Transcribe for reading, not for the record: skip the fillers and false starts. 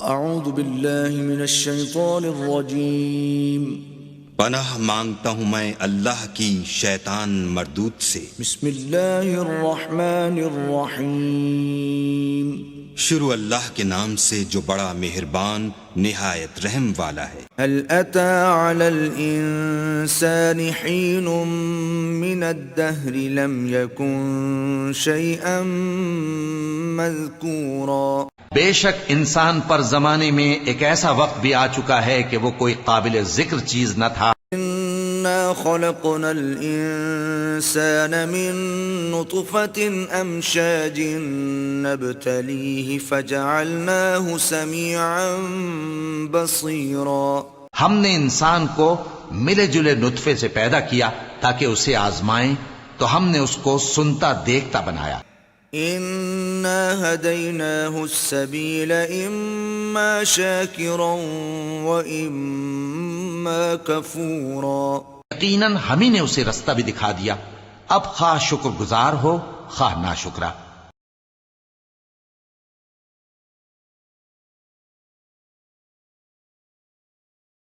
اعوذ باللہ من الشیطان الرجیم پناہ مانگتا ہوں میں اللہ کی شیطان مردود سے۔ بسم اللہ الرحمن الرحیم شروع اللہ کے نام سے جو بڑا مہربان نہایت رحم والا ہے۔ هل اتى على الانسان حين من الدهر لم يكن شيئا مذكورا، بے شک انسان پر زمانے میں ایک ایسا وقت بھی آ چکا ہے کہ وہ کوئی قابل ذکر چیز نہ تھا۔ انا خلقنا الانسان من نطفة امشاج نبتليه فجعلناه سميعا بصيرا، ہم نے انسان کو ملے جلے نطفے سے پیدا کیا تاکہ اسے آزمائیں، تو ہم نے اس کو سنتا دیکھتا بنایا۔ انا هديناه السبيل اما شاكرا واما كفورا، یقیناً ہم ہی نے اسے رستہ بھی دکھا دیا، اب خواہ شکر گزار ہو خواہ ناشکرا۔